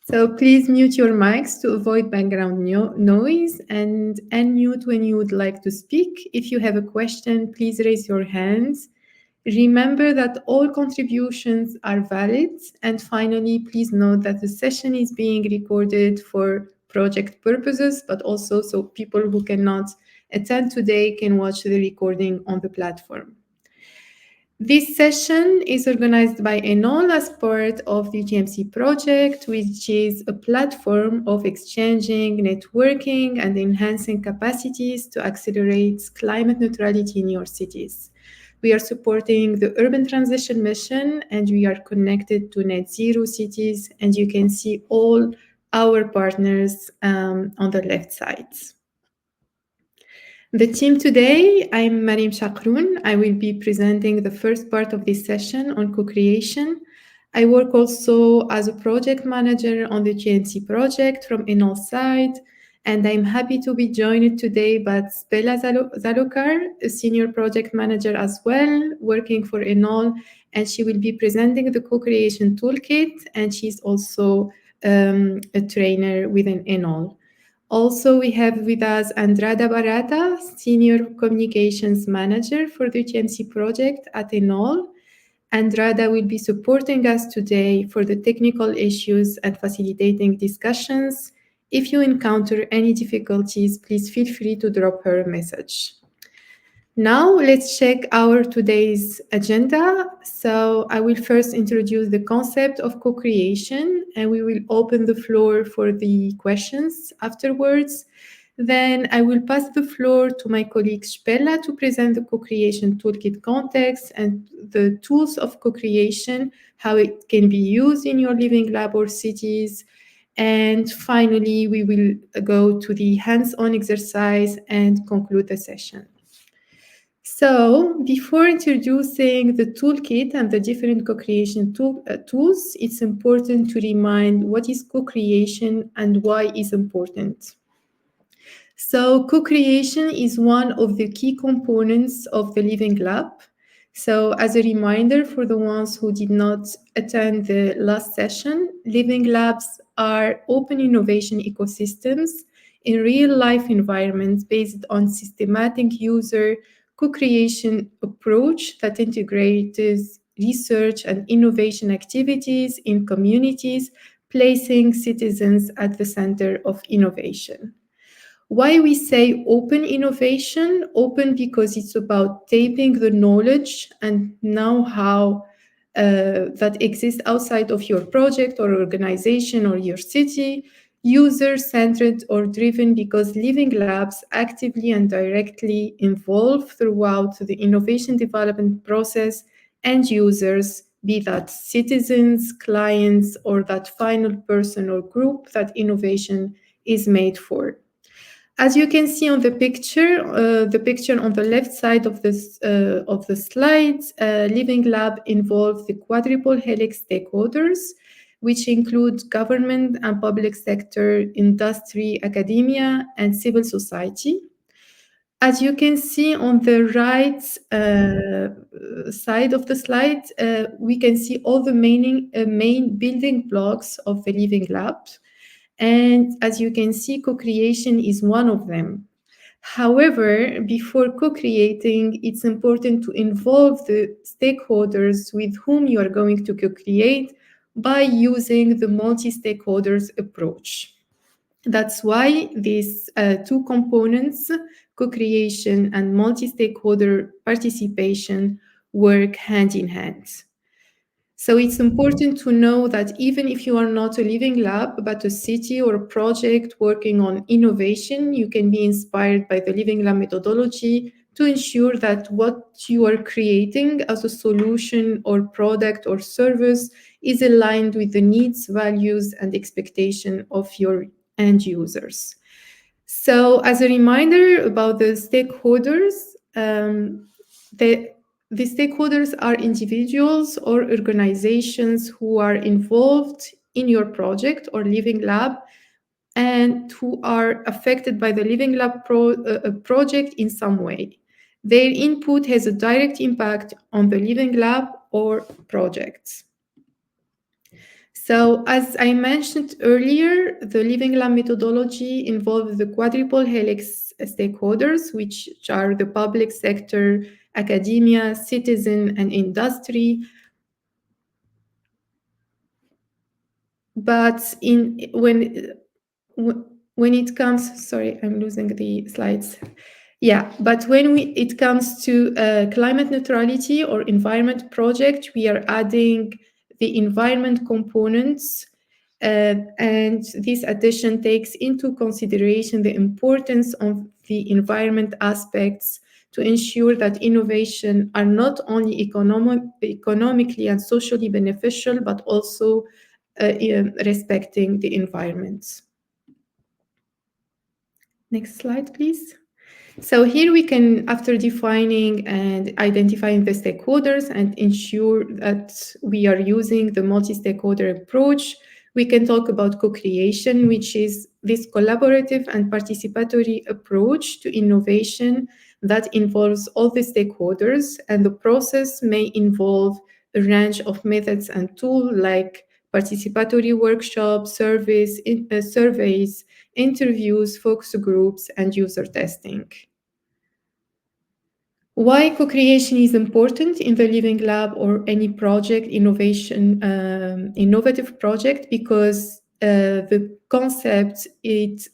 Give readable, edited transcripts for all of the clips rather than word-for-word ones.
So please mute your mics to avoid background noise and unmute when you would like to speak. If you have a question, please raise your hands. Remember that all contributions are valid. And finally, please note that the session is being recorded for project purposes, but also so people who cannot attend today can watch the recording on the platform. This session is organized by ENoLL as part of the UTMC project, which is a platform of exchanging, networking, and enhancing capacities to accelerate climate neutrality in your cities. We are supporting the urban transition mission, and we are connected to net zero cities, and you can see all our partners on the left side. The team today, I'm Mariam Shakroun. I will be presenting the first part of this session on co-creation. I work also as a project manager on the GNC project from ENoLL side, and I'm happy to be joined today by Spela Zalokar, a senior project manager as well, working for ENoLL, and she will be presenting the co-creation toolkit, and she's also a trainer within ENoLL. Also, we have with us Andrada Barata, Senior Communications Manager for the UTMC project at ENoLL. Andrada will be supporting us today for the technical issues and facilitating discussions. If you encounter any difficulties, please feel free to drop her a message. Now let's check our today's agenda. So I will first introduce the concept of co-creation and we will open the floor for the questions afterwards. Then I will pass the floor to my colleague Spela to present the co-creation toolkit context and the tools of co-creation, how it can be used in your living lab or cities. And finally, we will go to the hands-on exercise and conclude the session. So before introducing the toolkit and the different co-creation tools, it's important to remind what is co-creation and why it's important. So co-creation is one of the key components of the Living Lab. So as a reminder for the ones who did not attend the last session, Living Labs are open innovation ecosystems in real-life environments based on systematic user co-creation approach that integrates research and innovation activities in communities, placing citizens at the center of innovation. Why we say open innovation? Open because it's about tapping the knowledge and know-how that exists outside of your project or organization or your city, user-centered or driven because living labs actively and directly involve throughout the innovation development process and users, be that citizens, clients, or that final person or group that innovation is made for. As you can see on the picture on the left side of the slides, Living Lab involves the quadruple helix stakeholders, which include government and public sector, industry, academia, and civil society. As you can see on the right side of the slide, we can see all the main building blocks of the Living Lab. And as you can see, co-creation is one of them. However, before co-creating, it's important to involve the stakeholders with whom you are going to co-create by using the multi-stakeholders approach. That's why these two components, co-creation and multi-stakeholder participation, work hand in hand. So it's important to know that even if you are not a living lab, but a city or a project working on innovation, you can be inspired by the Living Lab methodology to ensure that what you are creating as a solution or product or service is aligned with the needs, values, and expectation of your end users. So as a reminder about the stakeholders, the stakeholders are individuals or organizations who are involved in your project or Living Lab and who are affected by the Living Lab project in some way. Their input has a direct impact on the Living Lab or projects. So, as I mentioned earlier, the Living Lab methodology involves the quadruple helix stakeholders, which are the public sector, academia, citizen, and industry. But when it comes, sorry, I'm losing the slides. Yeah, but when it comes to climate neutrality or environment project, we are adding the environment components, and this addition takes into consideration the importance of the environment aspects to ensure that innovation are not only economically and socially beneficial, but also respecting the environment. Next slide, please. So here we can, after defining and identifying the stakeholders and ensure that we are using the multi-stakeholder approach, we can talk about co-creation, which is this collaborative and participatory approach to innovation that involves all the stakeholders, and the process may involve a range of methods and tools like participatory workshops, surveys, interviews, focus groups, and user testing. Why co-creation is important in the Living Lab or any project, innovative project? Because the concept, it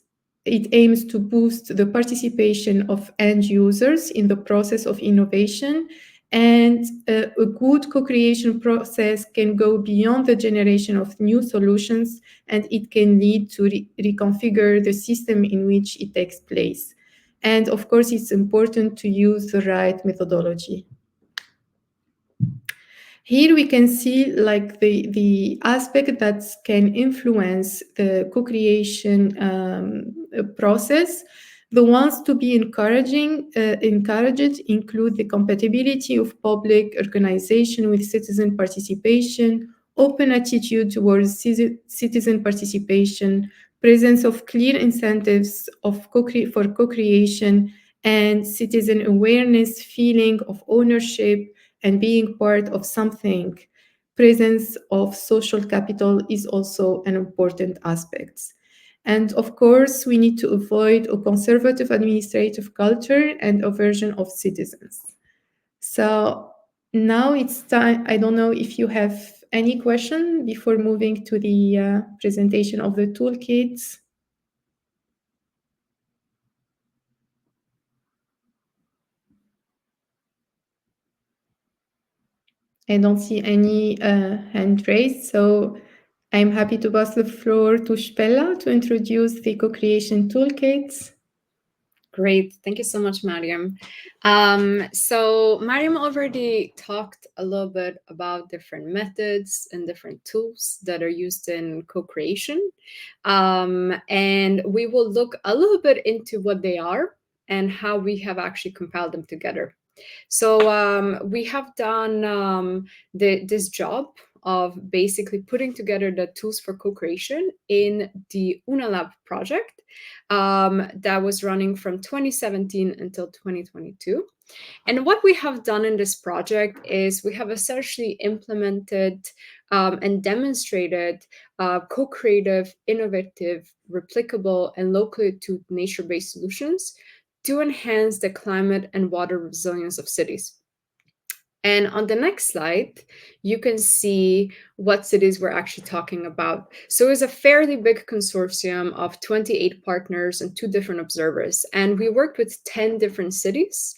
aims to boost the participation of end users in the process of innovation, and a good co-creation process can go beyond the generation of new solutions, and it can lead to reconfigure the system in which it takes place. And of course, it's important to use the right methodology. Here we can see like the aspect that can influence the co-creation process. The ones to be encouraged include the compatibility of public organization with citizen participation, open attitude towards citizen participation, presence of clear incentives for co-creation, and citizen awareness, feeling of ownership, and being part of something. Presence of social capital is also an important aspect. And of course, we need to avoid a conservative administrative culture and aversion of citizens. So now it's time. I don't know if you have any question before moving to the presentation of the toolkits. I don't see any hand raised, so I'm happy to pass the floor to Spella to introduce the co-creation toolkits. Great. Thank you so much, Mariam. So Mariam already talked a little bit about different methods and different tools that are used in co-creation. And we will look a little bit into what they are and how we have actually compiled them together. So we have done this job of basically putting together the tools for co-creation in the ENoLL project that was running from 2017 until 2022. And what we have done in this project is we have essentially implemented and demonstrated co-creative, innovative, replicable, and locally to nature-based solutions to enhance the climate and water resilience of cities. And on the next slide, you can see what cities we're actually talking about. So it's a fairly big consortium of 28 partners and 2 different observers. And we worked with 10 different cities,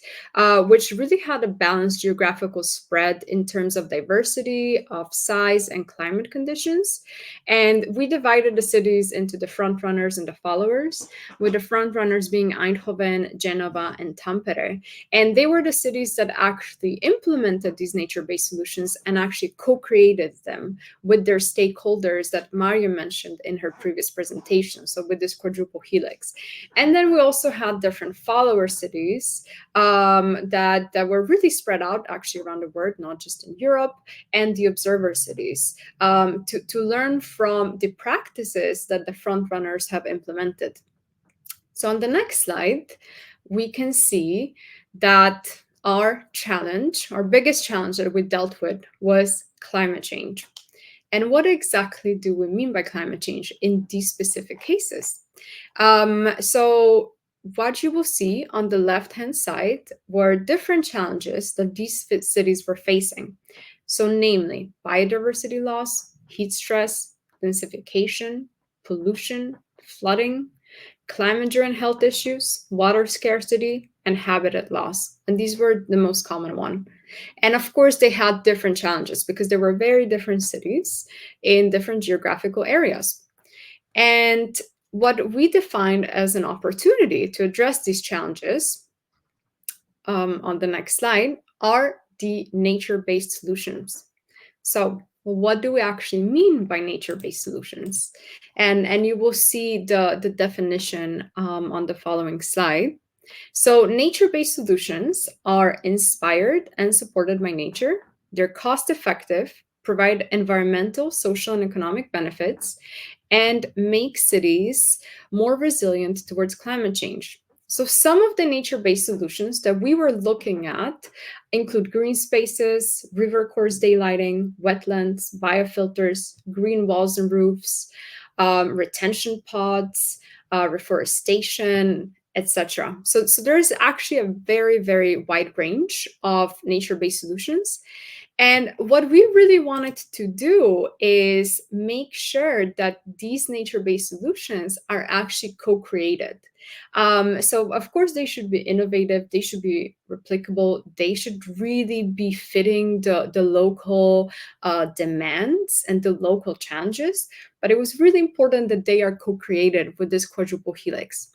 which really had a balanced geographical spread in terms of diversity, of size, and climate conditions. And we divided the cities into the front runners and the followers, with the front runners being Eindhoven, Genova, and Tampere. And they were the cities that actually implemented these nature-based solutions and actually co-created them with their stakeholders that Mario mentioned in her previous presentation, so with this quadruple helix. And then we also had different follower cities that were really spread out actually around the world, not just in Europe, and the observer cities to learn from the practices that the front runners have implemented. So on the next slide, we can see that our biggest challenge that we dealt with was climate change. And what exactly do we mean by climate change in these specific cases? So what you will see on the left-hand side were different challenges that these cities were facing. So namely, biodiversity loss, heat stress, densification, pollution, flooding, climate-driven health issues, water scarcity, and habitat loss. And these were the most common one. And of course, they had different challenges because there were very different cities in different geographical areas. And what we defined as an opportunity to address these challenges on the next slide are the nature-based solutions. So what do we actually mean by nature-based solutions? And you will see the definition on the following slide. So nature-based solutions are inspired and supported by nature. They're cost-effective, provide environmental, social, and economic benefits, and make cities more resilient towards climate change. So some of the nature-based solutions that we were looking at include green spaces, river course daylighting, wetlands, biofilters, green walls and roofs, retention pods, reforestation, etc. So there's actually a very, very wide range of nature-based solutions. And what we really wanted to do is make sure that these nature-based solutions are actually co-created. So of course, they should be innovative, they should be replicable, they should really be fitting the local demands and the local challenges. But it was really important that they are co-created with this quadruple helix.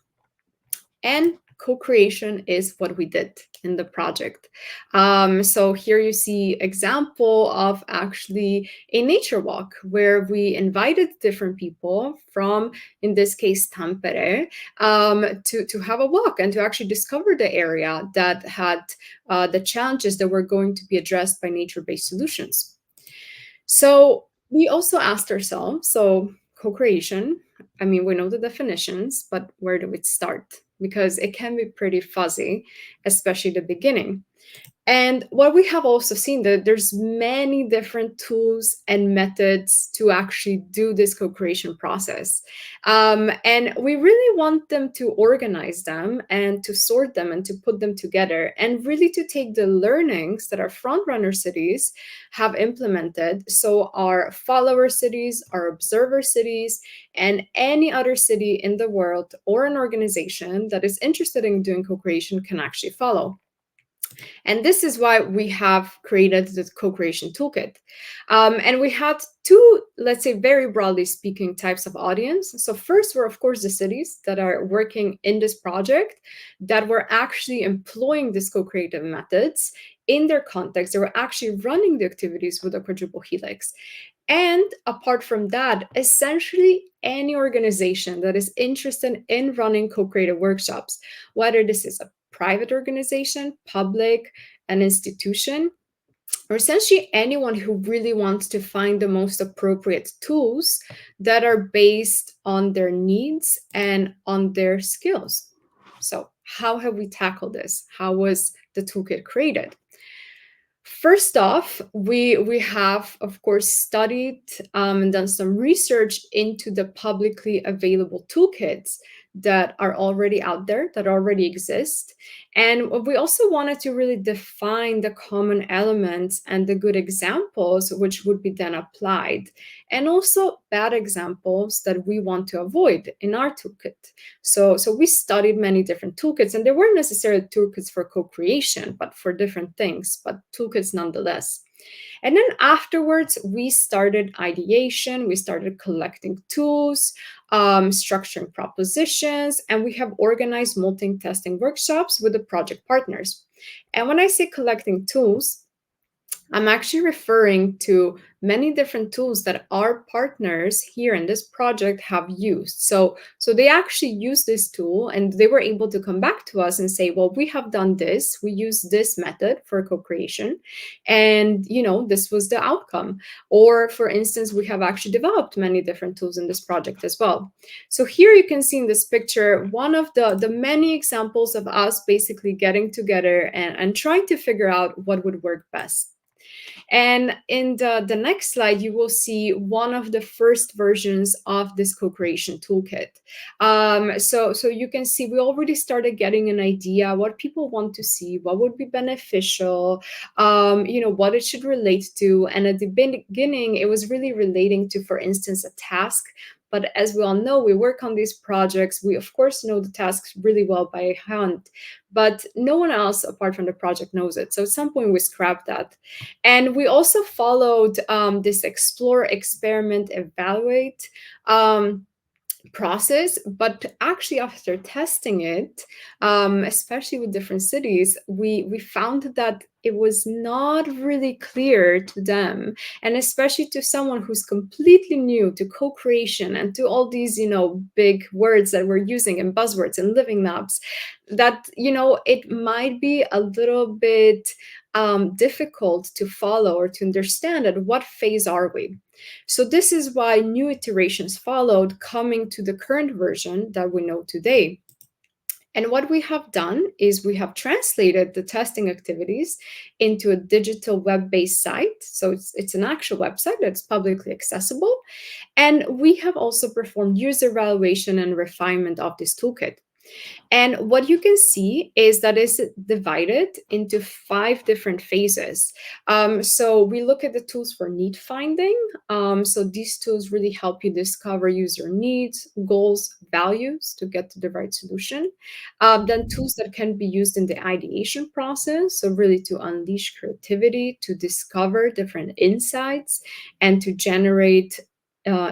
And co-creation is what we did in the project. So here you see example of actually a nature walk where we invited different people from, in this case, Tampere, to have a walk and to actually discover the area that had the challenges that were going to be addressed by nature-based solutions. So we also asked ourselves, so co-creation, I mean, we know the definitions, but where do we start? Because it can be pretty fuzzy, especially the beginning. And what we have also seen that there's many different tools and methods to actually do this co-creation process. And we really want them to organize them and to sort them and to put them together and really to take the learnings that our frontrunner cities have implemented. So our follower cities, our observer cities, and any other city in the world or an organization that is interested in doing co-creation can actually follow. And this is why we have created the co-creation toolkit. And we had two, let's say, very broadly speaking, types of audience. So first were, of course, the cities that are working in this project that were actually employing these co-creative methods in their context. They were actually running the activities with a quadruple helix. And apart from that, essentially any organization that is interested in running co-creative workshops, whether this is a private organization, public, an institution, or essentially anyone who really wants to find the most appropriate tools that are based on their needs and on their skills. So how have we tackled this? How was the toolkit created? First off, we have, of course, studied and done some research into the publicly available toolkits that are already out there, that already exist. And we also wanted to really define the common elements and the good examples which would be then applied, and also bad examples that we want to avoid in our toolkit. So we studied many different toolkits, and they weren't necessarily toolkits for co-creation, but for different things, but toolkits nonetheless. And then afterwards, we started ideation, we started collecting tools, structuring propositions, and we have organized multi-testing workshops with the project partners. And when I say collecting tools, I'm actually referring to many different tools that our partners here in this project have used. So they actually used this tool and they were able to come back to us and say, well, we have done this, we use this method for co-creation, and this was the outcome. Or for instance, we have actually developed many different tools in this project as well. So here you can see in this picture, one of the many examples of us basically getting together and trying to figure out what would work best. And in the next slide, you will see one of the first versions of this co-creation toolkit. So you can see we already started getting an idea what people want to see, what would be beneficial, what it should relate to. And at the beginning, it was really relating to, for instance, a task. But as we all know, we work on these projects. We, of course, know the tasks really well by hand, but no one else apart from the project knows it. So at some point, we scrapped that. And we also followed this explore, experiment, evaluate process, but actually after testing it, especially with different cities, we found that it was not really clear to them, and especially to someone who's completely new to co-creation and to all these big words that we're using and buzzwords and living maps, that it might be a little bit difficult to follow or to understand at what phase are we. So this is why new iterations followed, coming to the current version that we know today. And what we have done is we have translated the testing activities into a digital web-based site. So it's an actual website that's publicly accessible. And we have also performed user evaluation and refinement of this toolkit. And what you can see is that it's divided into 5 different phases. So we look at the tools for need finding. So these tools really help you discover user needs, goals, values to get to the right solution. Then tools that can be used in the ideation process. So really to unleash creativity, to discover different insights, and to generate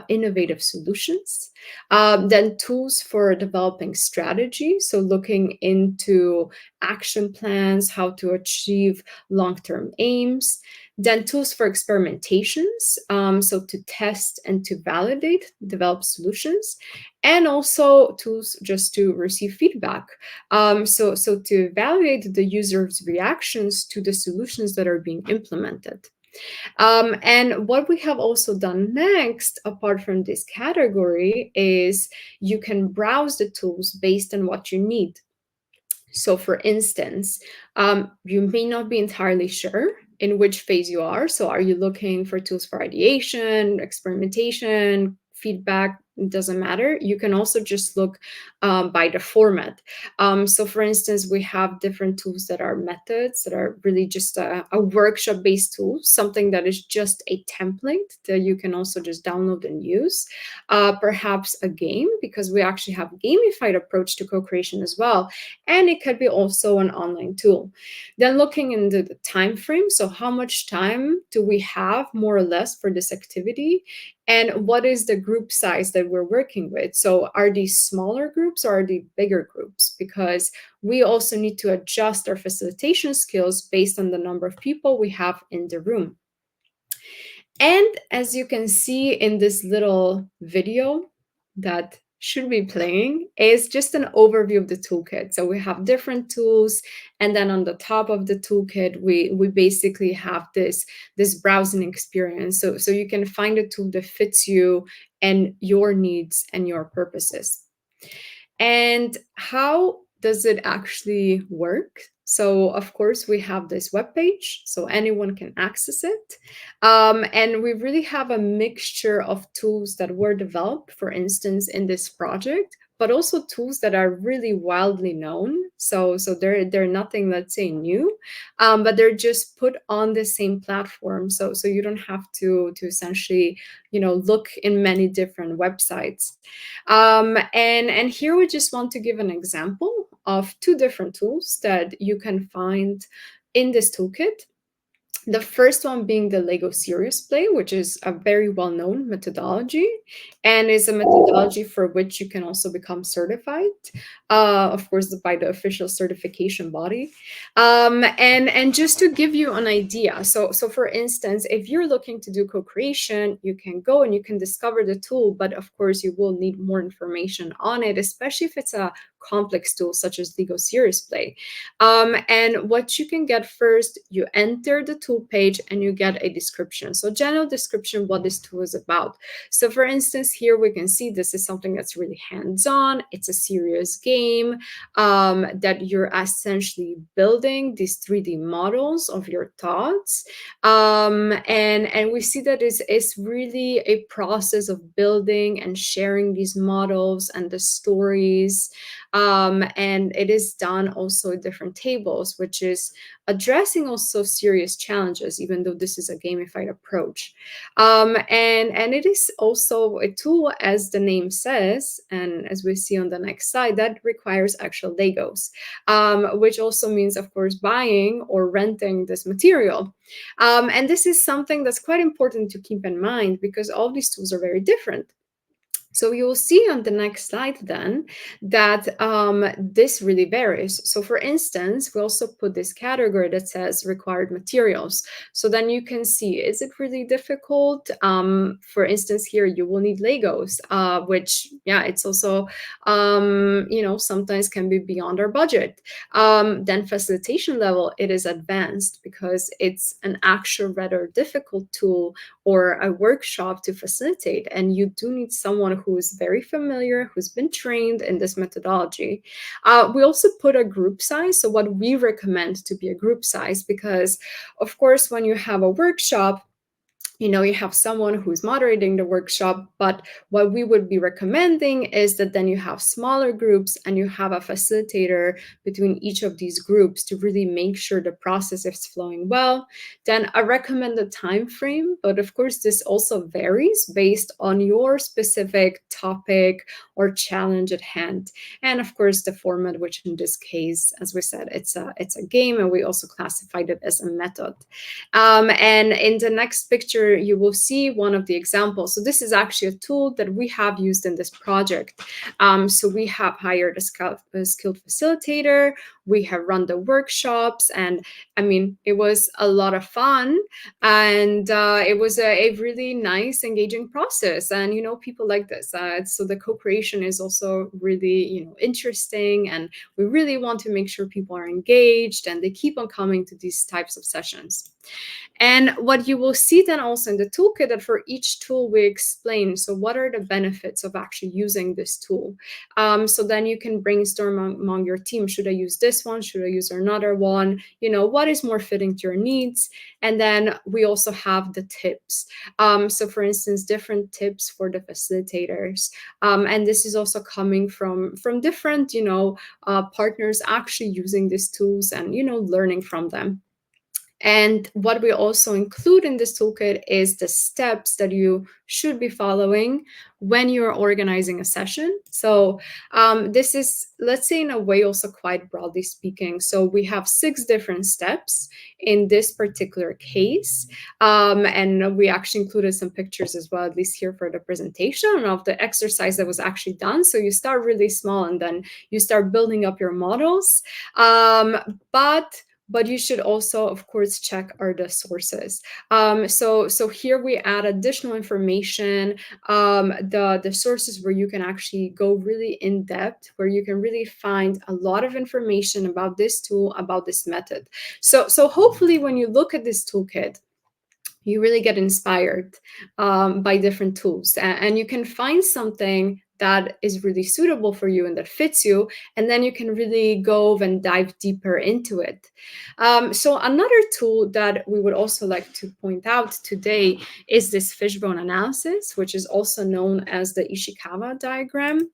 innovative solutions. Then tools for developing strategy, so looking into action plans, how to achieve long-term aims. Then tools for experimentations, so to test and to validate, develop solutions, and also tools just to receive feedback. So to evaluate the user's reactions to the solutions that are being implemented. And what we have also done next, apart from this category, is you can browse the tools based on what you need. So for instance, you may not be entirely sure in which phase you are. So are you looking for tools for ideation, experimentation, feedback? It doesn't matter. You can also just look by the format. So for instance, we have different tools that are methods, that are really just a workshop-based tool, something that is just a template that you can also just download and use. Perhaps a game, because we actually have a gamified approach to co-creation as well. And it could be also an online tool. Then looking into the time frame, so how much time do we have more or less for this activity? And what is the group size that we're working with? So are these smaller groups or are they bigger groups? Because we also need to adjust our facilitation skills based on the number of people we have in the room. And as you can see in this little video that should be playing, is just an overview of the toolkit. So we have different tools, and then on the top of the toolkit, we basically have this browsing experience. So you can find a tool that fits you and your needs and your purposes. And how does it actually work? So of course we have this webpage, so anyone can access it. And we really have a mixture of tools that were developed, for instance, in this project, but also tools that are really widely known. So they're nothing, let's say, new, but they're just put on the same platform. So you don't have to essentially, look in many different websites. And here we just want to give an example of 2 different tools that you can find in this toolkit. The first one being the Lego Serious Play, which is a very well-known methodology, and is a methodology for which you can also become certified, of course, by the official certification body. And just to give you an idea, so for instance, if you're looking to do co-creation, you can go and you can discover the tool, but of course, you will need more information on it, especially if it's a complex tools such as Lego Serious Play. And what you can get first, you enter the tool page and you get a description. So general description, what this tool is about. So for instance, here we can see this is something that's really hands-on. It's a serious game that you're essentially building these 3D models of your thoughts. And we see that it's really a process of building and sharing these models and the stories. And it is done also in different tables, which is addressing also serious challenges, even though this is a gamified approach. And it is also a tool, as the name says, and as we see on the next slide, that requires actual Legos, which also means, of course, buying or renting this material. And this is something that's quite important to keep in mind because all these tools are very different. So you will see on the next slide then that this really varies. So for instance, we also put this category that says required materials. So then you can see, is it really difficult? For instance, here you will need Legos, which, yeah, it's also, sometimes can be beyond our budget. Then facilitation level, it is advanced because it's an actual rather difficult tool or a workshop to facilitate. And you do need someone who's very familiar, who's been trained in this methodology. We also put a group size. So what we recommend to be a group size, because of course, when you have a workshop, you have someone who's moderating the workshop, but what we would be recommending is that then you have smaller groups and you have a facilitator between each of these groups to really make sure the process is flowing well. Then I recommend a time frame, but of course this also varies based on your specific topic or challenge at hand. And of course the format, which in this case, as we said, it's a game, and we also classified it as a method. And in the next picture, you will see one of the examples. So this is actually a tool that we have used in this project. So we have hired a skilled facilitator, we have run the workshops, and I mean, it was a lot of fun, and it was a really nice, engaging process. And, people like this. So the co-creation is also really, interesting, and we really want to make sure people are engaged and they keep on coming to these types of sessions. And what you will see then also in the toolkit, that for each tool we explain, so what are the benefits of actually using this tool? So then you can brainstorm among your team. Should I use this one? Should I use another one? What is more fitting to your needs? And then we also have the tips. So for instance, different tips for the facilitators. And this is also coming from different, partners actually using these tools and, learning from them. And what we also include in this toolkit is the steps that you should be following when you're organizing a session. So this is, let's say, in a way also quite broadly speaking. So we have 6 different steps in this particular case. And we actually included some pictures as well, at least here for the presentation of the exercise that was actually done. So you start really small and then you start building up your models. But you should also, of course, check the sources. So here we add additional information, the sources where you can actually go really in depth, where you can really find a lot of information about this tool, about this method. So hopefully when you look at this toolkit, you really get inspired by different tools, and you can find something that is really suitable for you and that fits you, and then you can really go and dive deeper into it. So another tool that we would also like to point out today is this fishbone analysis, which is also known as the Ishikawa diagram.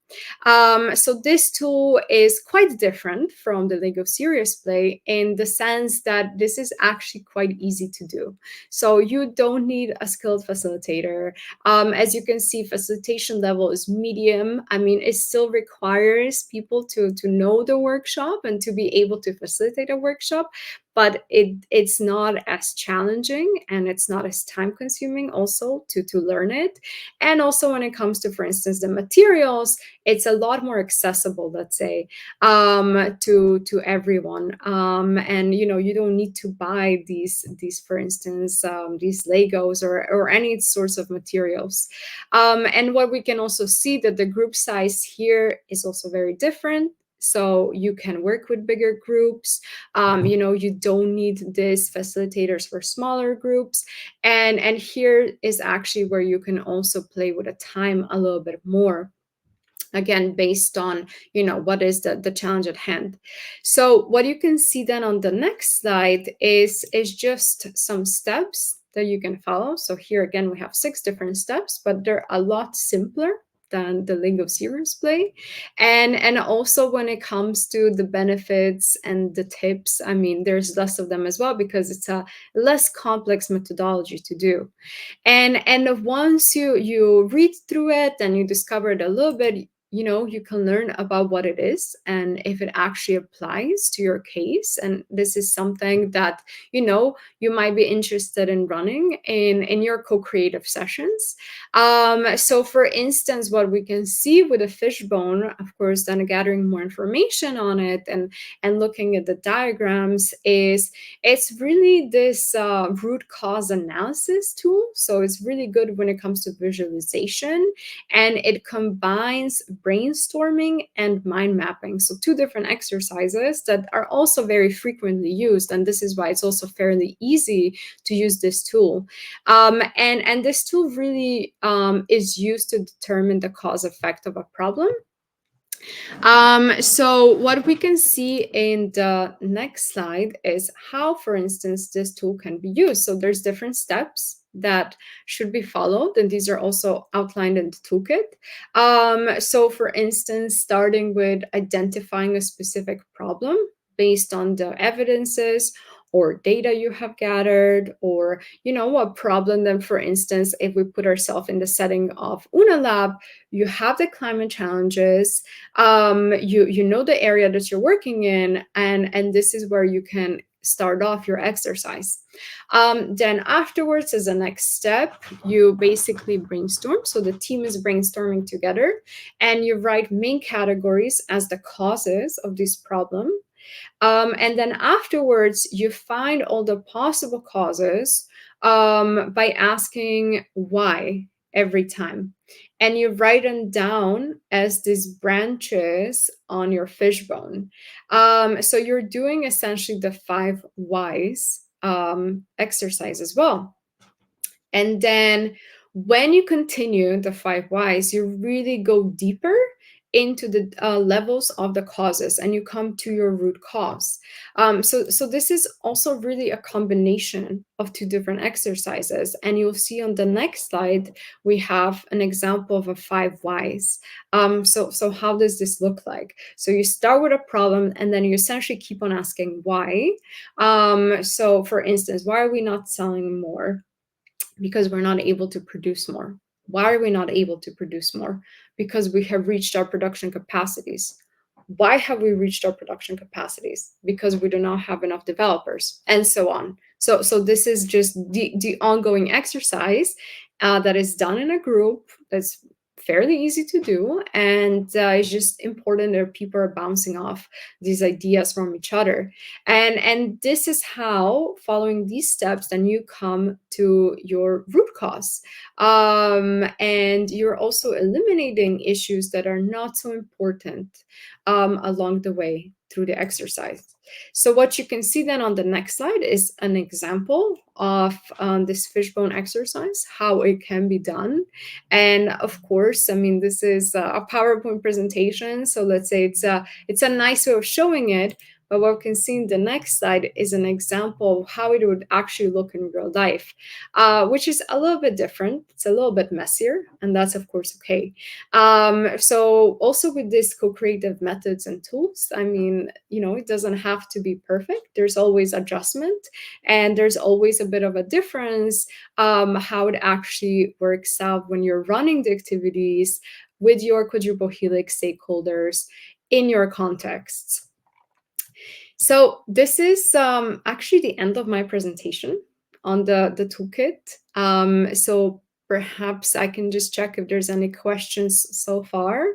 So this tool is quite different from the Lego Serious Play in the sense that this is actually quite easy to do. So you don't need a skilled facilitator. As you can see, facilitation level is medium. I mean, it still requires people to know the workshop and to be able to facilitate a workshop, but it's not as challenging and it's not as time consuming also to learn it. And also when it comes to, for instance, the materials, it's a lot more accessible, let's say, to everyone. And you don't need to buy these for instance, these Legos or any sorts of materials. And what we can also see that the group size here is also very different. so you can work with bigger groups. You don't need these facilitators for smaller groups. And here is actually where you can also play with the time a little bit more, again based on what is the challenge at hand. So what you can see then on the next slide is just some steps that you can follow. So here again we have 6 different steps, but they're a lot simpler than the Lego series play. And also when it comes to the benefits and the tips, I mean there's less of them as well, because it's a less complex methodology to do. And once you read through it and you discover it a little bit, you can learn about what it is and if it actually applies to your case. And this is something that you might be interested in running in your co-creative sessions. So for instance, what we can see with a fishbone, of course, then gathering more information on it and looking at the diagrams, is it's really this root cause analysis tool. So it's really good when it comes to visualization, and it combines brainstorming and mind mapping. So 2 different exercises that are also very frequently used, and this is why it's also fairly easy to use this tool. And this tool really is used to determine the cause effect of a problem. So what we can see in the next slide is how, for instance, this tool can be used. So there's different steps that should be followed, and these are also outlined in the toolkit. So for instance, starting with identifying a specific problem based on the evidences or data you have gathered, or a problem. Then for instance, if we put ourselves in the setting of ENoLL, you have the climate challenges, you know the area that you're working in, and this is where you can start off your exercise. Then afterwards, as a next step, you basically brainstorm. So the team is brainstorming together, and you write main categories as the causes of this problem. And then afterwards, you find all the possible causes by asking why every time. And you write them down as these branches on your fishbone. So you're doing essentially the 5 whys exercise as well. And then when you continue the 5 whys, you really go deeper into the levels of the causes, and you come to your root cause. So this is also really a combination of 2 different exercises. And you'll see on the next slide, we have an example of a 5 whys. So how does this look like? So you start with a problem, and then you essentially keep on asking why. So for instance, why are we not selling more? Because we're not able to produce more. Why are we not able to produce more? Because we have reached our production capacities. Why have we reached our production capacities? Because we do not have enough developers, and so on. So this is just the ongoing exercise that is done in a group. That's fairly easy to do, and it's just important that people are bouncing off these ideas from each other. And this is how, following these steps, then you come to your root cause, and you're also eliminating issues that are not so important along the way through the exercise. So what you can see then on the next slide is an example of this fishbone exercise, how it can be done. And of course, I mean, this is a PowerPoint presentation, so let's say it's a nice way of showing it. But what we can see in the next slide is an example of how it would actually look in real life, which is a little bit different. It's a little bit messier, and that's of course okay. So also with these co-creative methods and tools, I mean, it doesn't have to be perfect. There's always adjustment, and there's always a bit of a difference how it actually works out when you're running the activities with your quadruple helix stakeholders in your contexts. So this is actually the end of my presentation on the toolkit. So perhaps I can just check if there's any questions so far.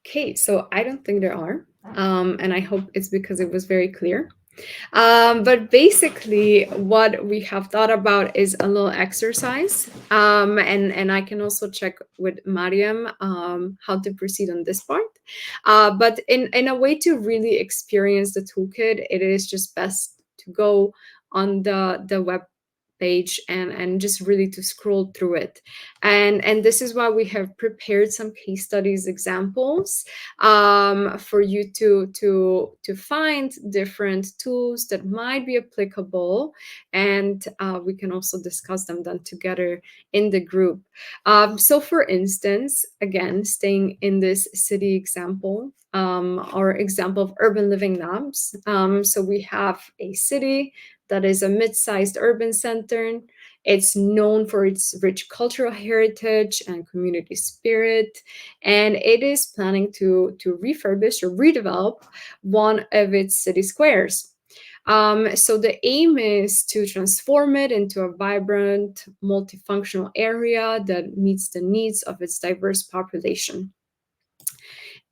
Okay, so I don't think there are, and I hope it's because it was very clear. But basically, what we have thought about is a little exercise. And I can also check with Mariam how to proceed on this part. But in a way to really experience the toolkit, it is just best to go on the web page and just really to scroll through it. And this is why we have prepared some case studies examples for you to find different tools that might be applicable, and we can also discuss them then together in the group. So for instance, again, staying in this city example, or example of urban living labs. So we have a city that is a mid-sized urban center. It's known for its rich cultural heritage and community spirit, and it is planning to refurbish or redevelop one of its city squares. So the aim is to transform it into a vibrant, multifunctional area that meets the needs of its diverse population.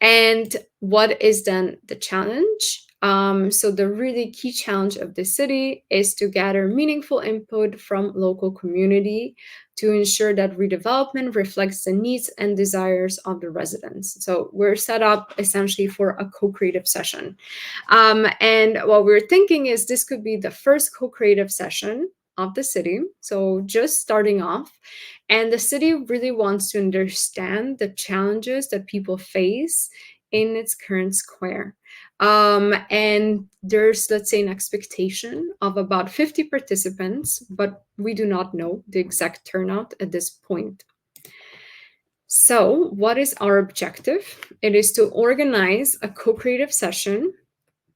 And what is then the challenge? So the really key challenge of the city is to gather meaningful input from local community to ensure that redevelopment reflects the needs and desires of the residents. So we're set up essentially for a co-creative session. And what we're thinking is this could be the first co-creative session of the city. So just starting off. And the city really wants to understand the challenges that people face in its current square. And there's, let's say, an expectation of about 50 participants, but we do not know the exact turnout at this point. So, what is our objective? It is to organize a co creative session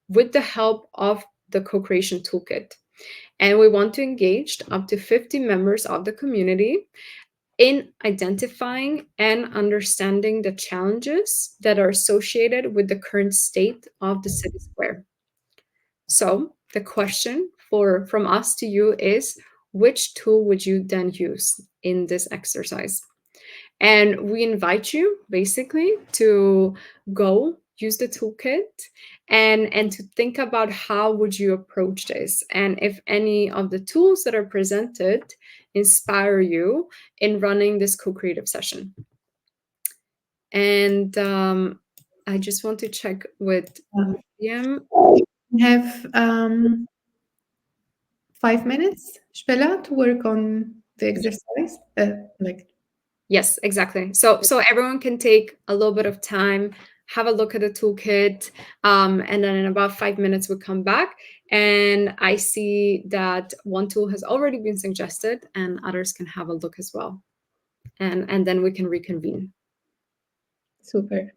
with the help of the co creation toolkit. And we want to engage up to 50 members of the community in identifying and understanding the challenges that are associated with the current state of the city square. So the question from us to you is, which tool would you then use in this exercise? And we invite you basically to go use the toolkit and to think about how would you approach this, and if any of the tools that are presented inspire you in running this co-creative session. And I just want to check with William. We have 5 minutes, Spela, to work on the exercise. Yes, exactly. So everyone can take a little bit of time, have a look at the toolkit, and then in about 5 minutes we'll come back. And I see that one tool has already been suggested, and others can have a look as well. And then we can reconvene. Super.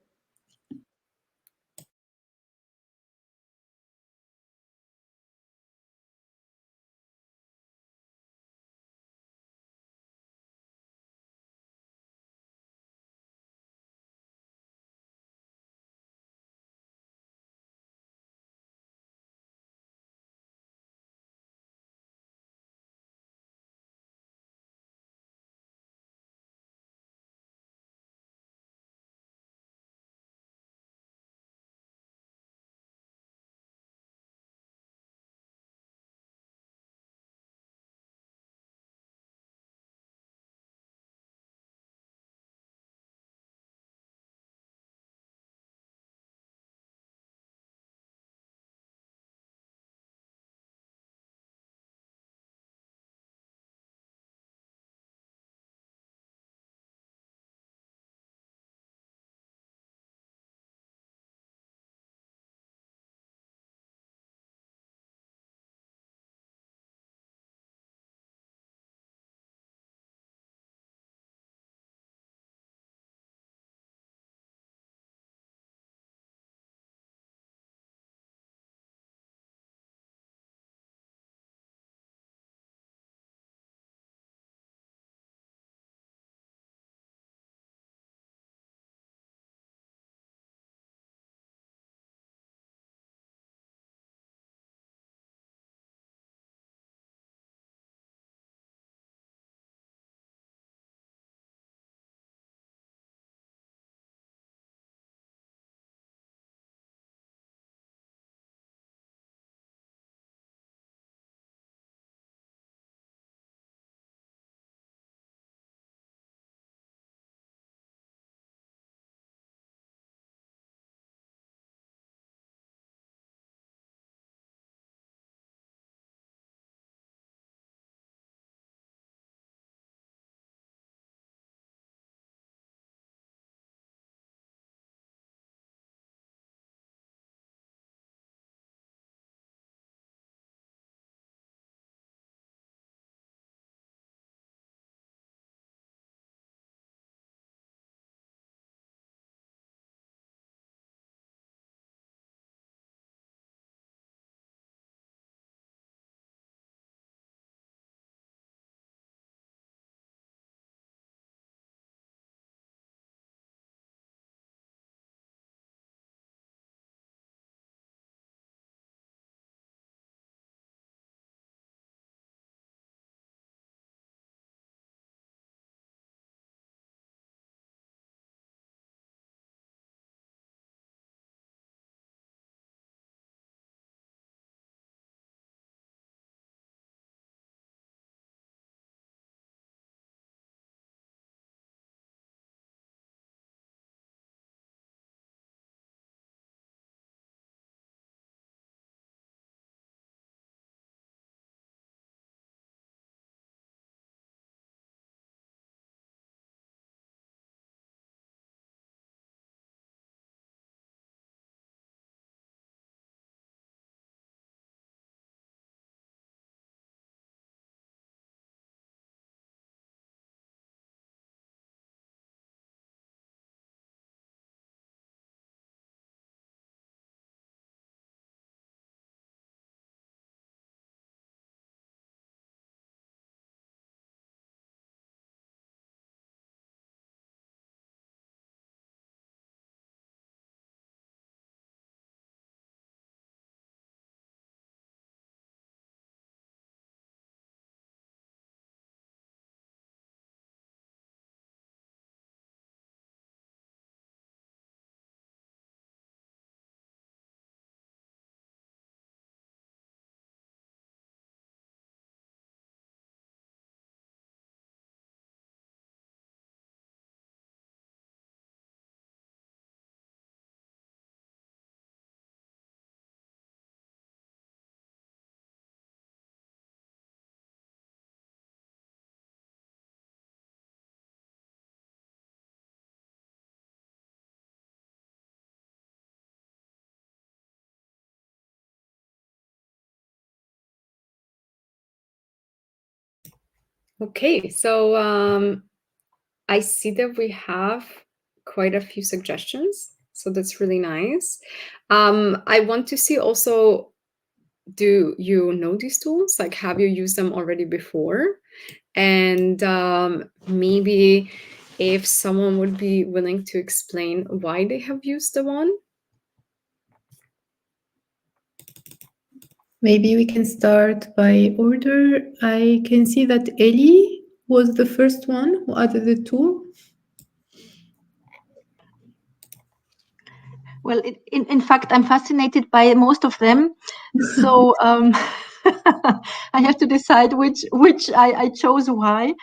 Okay, so I see that we have quite a few suggestions, so that's really nice. I want to see also, do you know these tools? Like, have you used them already before? And maybe if someone would be willing to explain why they have used the one. Maybe we can start by order. I can see that Ellie was the first one who added the tool. Well, in fact, I'm fascinated by most of them. So I have to decide which I chose why.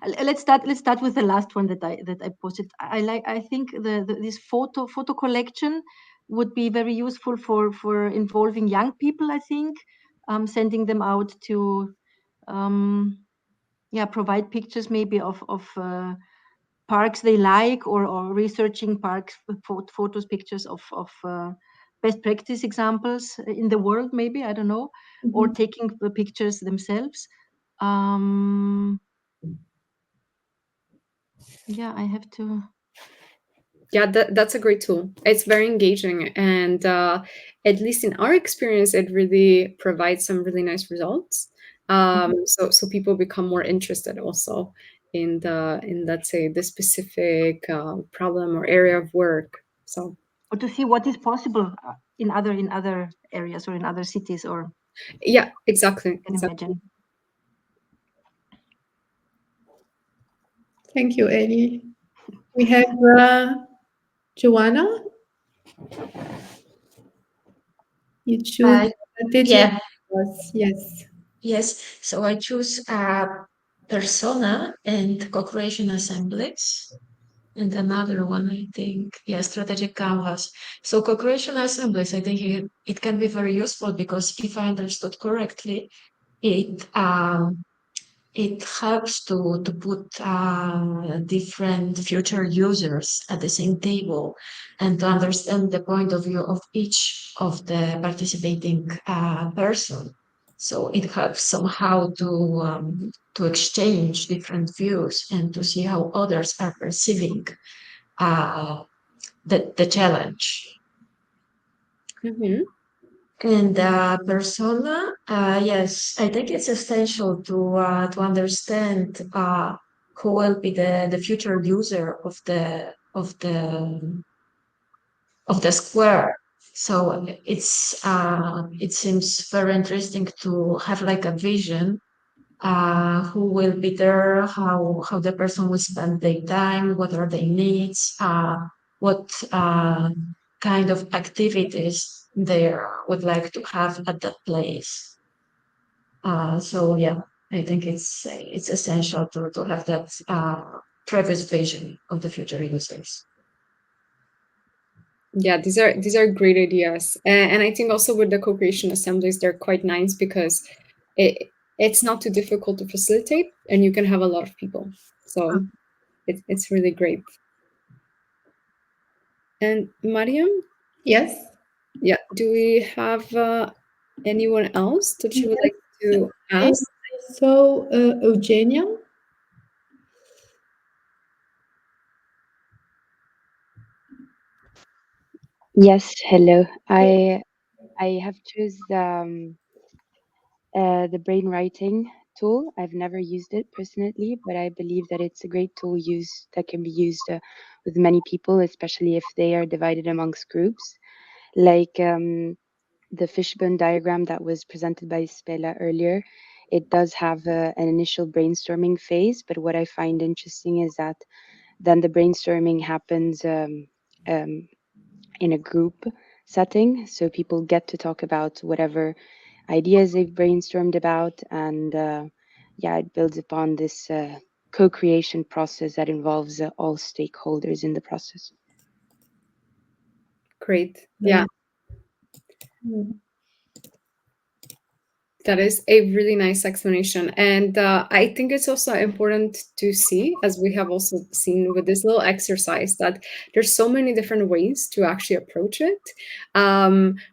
Let's start with the last one that I posted. I think this photo collection would be very useful for involving young people. I think sending them out to provide pictures maybe of parks they like, or researching parks, photos, pictures of best practice examples in the world, maybe, I don't know, or taking the pictures themselves. I have to. Yeah, that's a great tool. It's very engaging, and at least in our experience, it really provides some really nice results. So people become more interested also in let's say the specific problem or area of work. So, or to see what is possible in other areas or in other cities, or yeah, exactly. Imagine. Thank you, Ellie. We have Joanna. You choose Yeah. Yes. Yes. So I choose persona and co-creation assemblies. And another one, I think, strategic canvas. So co-creation assemblies, I think it can be very useful because if I understood correctly, it it helps to put different future users at the same table and to understand the point of view of each of the participating person. So it helps somehow to exchange different views and to see how others are perceiving uh, the challenge. Mm-hmm. And persona, yes, I think it's essential to understand who will be the future user of the square. So it seems very interesting to have like a vision, who will be there, how the person will spend their time, what are their needs, what kind of activities they would like to have at that place. So yeah, I think it's essential to have that previous vision of the future users. Yeah, these are great ideas, and I think also with the co-creation assemblies, they're quite nice because it's not too difficult to facilitate, and you can have a lot of people. So it's really great. And Mariam, Yes. yeah, do we have anyone else that you would like to I ask? saw Eugenia. Yes, hello. I have choose the brainwriting tool. I've never used it personally, but I believe that it's a great tool that can be used with many people, especially if they are divided amongst groups. Like the fishbone diagram that was presented by Spela earlier, it does have an initial brainstorming phase, but what I find interesting is that then the brainstorming happens um, in a group setting, so people get to talk about whatever ideas they've brainstormed about, and it builds upon this co-creation process that involves all stakeholders in the process. Great. Yeah. That is a really nice explanation. And I think it's also important to see, as we have also seen with this little exercise, that there's so many different ways to actually approach it.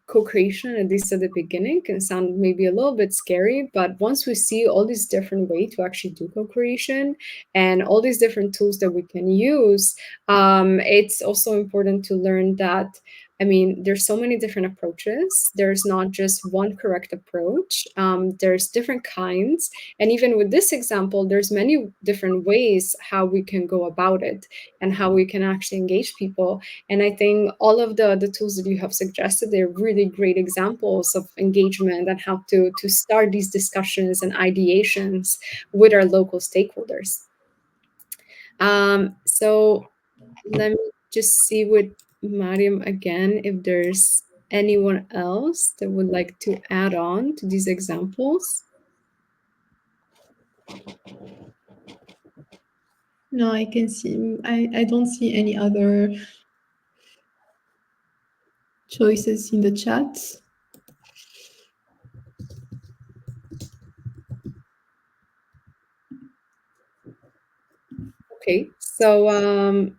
Co-creation, at least at the beginning, can sound maybe a little bit scary, but once we see all these different ways to actually do co-creation and all these different tools that we can use, it's also important to learn that there's so many different approaches. There's not just one correct approach. There's different kinds. And even with this example, there's many different ways how we can go about it and how we can actually engage people. And I think all of the tools that you have suggested, they're really great examples of engagement and how to start these discussions and ideations with our local stakeholders. So let me just see with Mariam again if there's anyone else that would like to add on to these examples. No, I can see. I don't see any other choices in the chat. Okay, so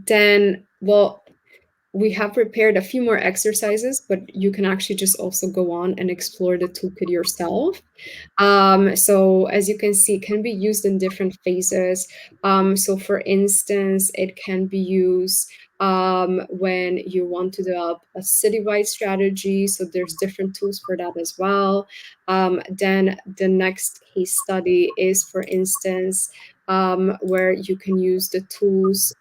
then, well, we have prepared a few more exercises, but you can actually just also go on and explore the toolkit yourself. So as you can see, it can be used in different phases. So for instance, it can be used when you want to develop a citywide strategy. So there's different tools for that as well. Then the next case study is, for instance, where you can use the tools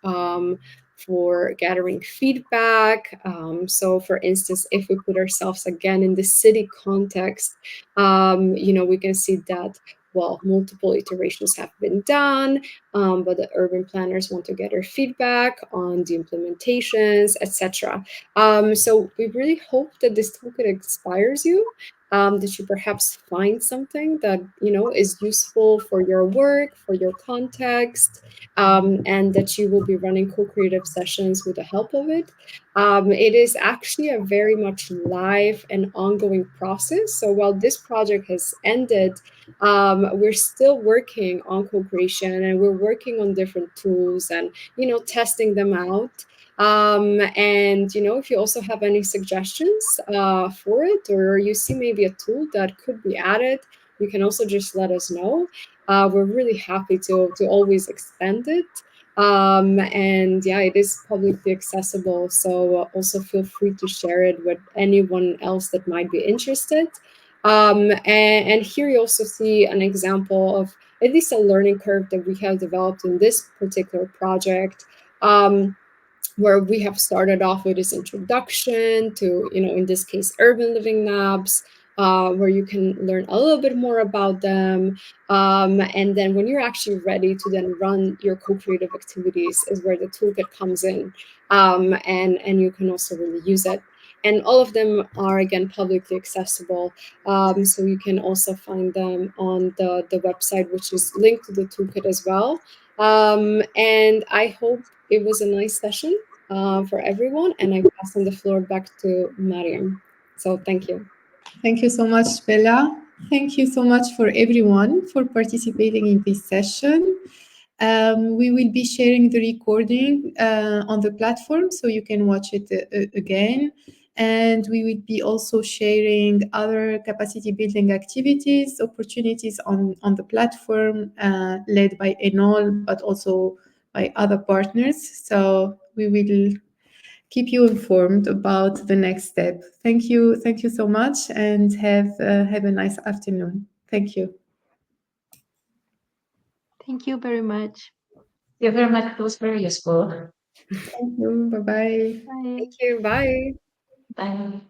for gathering feedback. So for instance, if we put ourselves again in the city context, we can see that, well, multiple iterations have been done, but the urban planners want to get our feedback on the implementations, etc. So we really hope that this toolkit inspires you, that you perhaps find something that, is useful for your work, for your context, and that you will be running co-creative sessions with the help of it. It is actually a very much live and ongoing process. So while this project has ended, we're still working on co-creation, and we're working on different tools and, testing them out. And, if you also have any suggestions for it, or you see maybe a tool that could be added, you can also just let us know. We're really happy to always expand it. And yeah, it is publicly accessible, so also feel free to share it with anyone else that might be interested. And here you also see an example of at least a learning curve that we have developed in this particular project, where we have started off with this introduction to, in this case, urban living labs, where you can learn a little bit more about them. And then when you're actually ready to then run your co-creative activities is where the toolkit comes in, and you can also really use it. And all of them are, again, publicly accessible. So you can also find them on the website, which is linked to the toolkit as well. And I hope it was a nice session for everyone. And I pass on the floor back to Mariam. So thank you. Thank you so much, Bella. Thank you so much for everyone for participating in this session. We will be sharing the recording on the platform, so you can watch it again. And we will be also sharing other capacity building activities, opportunities on the platform led by ENoLL, but also by other partners. So we will keep you informed about the next step. Thank you so much, and have a nice afternoon. Thank you. Thank you very much. Thank you very much. It was very useful. Thank you. Bye-bye. Bye. Thank you. Bye. Bye.